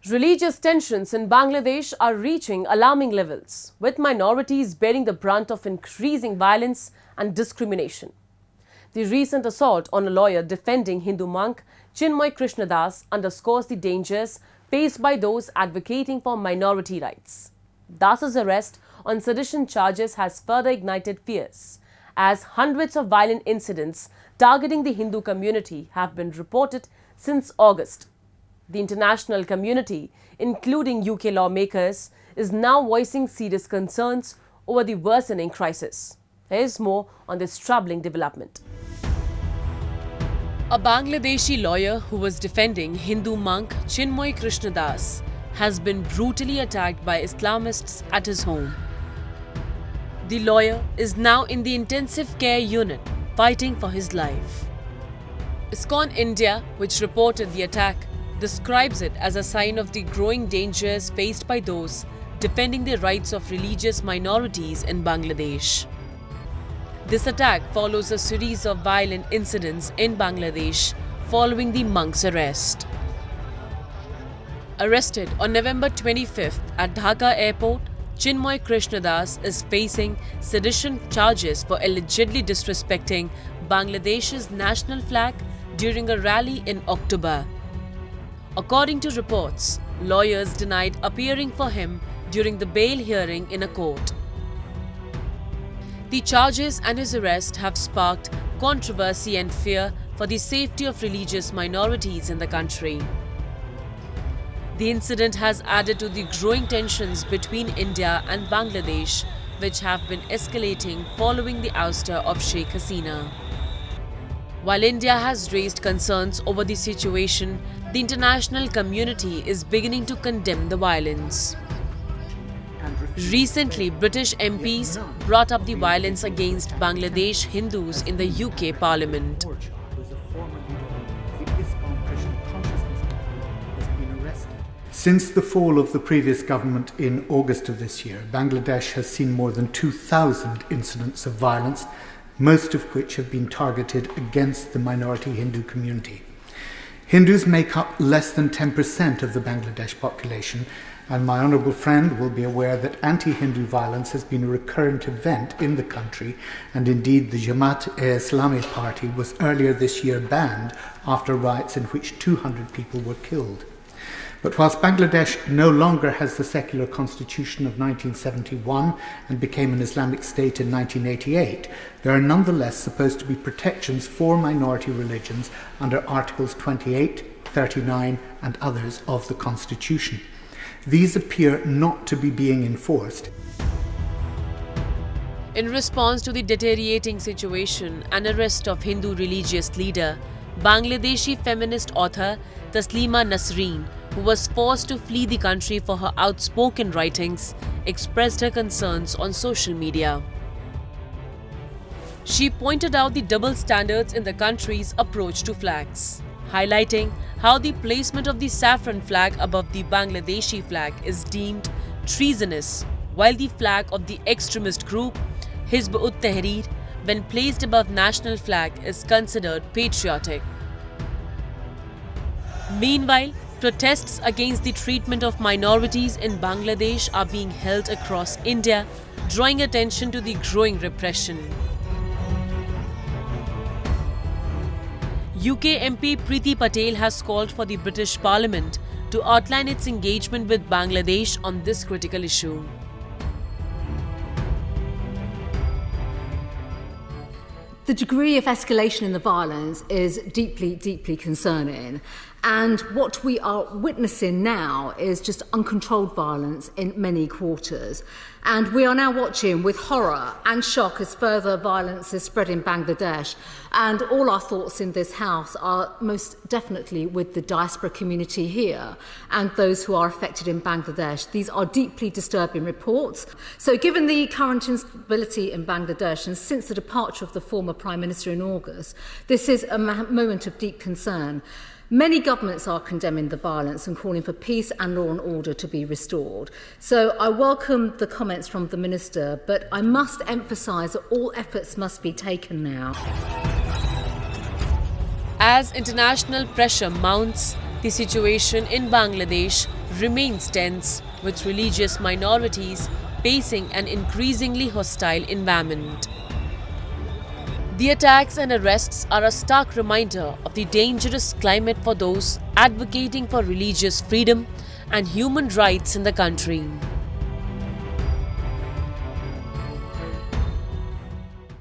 Religious tensions in Bangladesh are reaching alarming levels, with minorities bearing the brunt of increasing violence and discrimination. The recent assault on a lawyer defending Hindu monk Chinmoy Krishna underscores the dangers faced by those advocating for minority rights. Das's arrest on sedition charges has further ignited fears, as hundreds of violent incidents targeting the Hindu community have been reported since August. The international community, including UK lawmakers, is now voicing serious concerns over the worsening crisis. There is more on this troubling development. A Bangladeshi lawyer who was defending Hindu monk Chinmoy Krishna has been brutally attacked by Islamists at his home. The lawyer is now in the intensive care unit fighting for his life. ISKCON India, which reported the attack, describes it as a sign of the growing dangers faced by those defending the rights of religious minorities in Bangladesh. This attack follows a series of violent incidents in Bangladesh following the monk's arrest. Arrested on November 25th at Dhaka airport, Chinmoy Krishna is facing sedition charges for allegedly disrespecting Bangladesh's national flag during a rally in October. According to reports, lawyers denied appearing for him during the bail hearing in a court. The charges and his arrest have sparked controversy and fear for the safety of religious minorities in the country. The incident has added to the growing tensions between India and Bangladesh, which have been escalating following the ouster of Sheikh Hasina. While India has raised concerns over the situation, the international community is beginning to condemn the violence. Recently, British MPs brought up the violence against Bangladesh Hindus in the UK Parliament. Since the fall of the previous government in August of this year, Bangladesh has seen more than 2,000 incidents of violence, most of which have been targeted against the minority Hindu community. Hindus make up less than 10% of the Bangladesh population, and my honourable friend will be aware that anti-Hindu violence has been a recurrent event in the country, and indeed the Jamaat-e-Islami party was earlier this year banned after riots in which 200 people were killed. But whilst Bangladesh no longer has the secular constitution of 1971 and became an Islamic state in 1988, there are nonetheless supposed to be protections for minority religions under Articles 28, 39 and others of the constitution. These appear not to be being enforced. In response to the deteriorating situation and arrest of Hindu religious leader, Bangladeshi feminist author Taslima Nasreen, who was forced to flee the country for her outspoken writings, expressed her concerns on social media. She pointed out the double standards in the country's approach to flags, highlighting how the placement of the saffron flag above the Bangladeshi flag is deemed treasonous, while the flag of the extremist group Hizb ut-Tahrir, when placed above national flag, is considered patriotic. Meanwhile, protests against the treatment of minorities in Bangladesh are being held across India, drawing attention to the growing repression. UK MP Priti Patel has called for the British Parliament to outline its engagement with Bangladesh on this critical issue. The degree of escalation in the violence is deeply, deeply concerning. And what we are witnessing now is just uncontrolled violence in many quarters. And we are now watching with horror and shock as further violence is spread in Bangladesh. And all our thoughts in this House are most definitely with the diaspora community here and those who are affected in Bangladesh. These are deeply disturbing reports. So given the current instability in Bangladesh and since the departure of the former Prime Minister in August, this is a moment of deep concern. Many governments are condemning the violence and calling for peace and law and order to be restored. So I welcome the comments from the Minister, but I must emphasise that all efforts must be taken now. As international pressure mounts, The situation in Bangladesh remains tense, with religious minorities facing an increasingly hostile environment. The attacks and arrests are a stark reminder of the dangerous climate for those advocating for religious freedom and human rights in the country.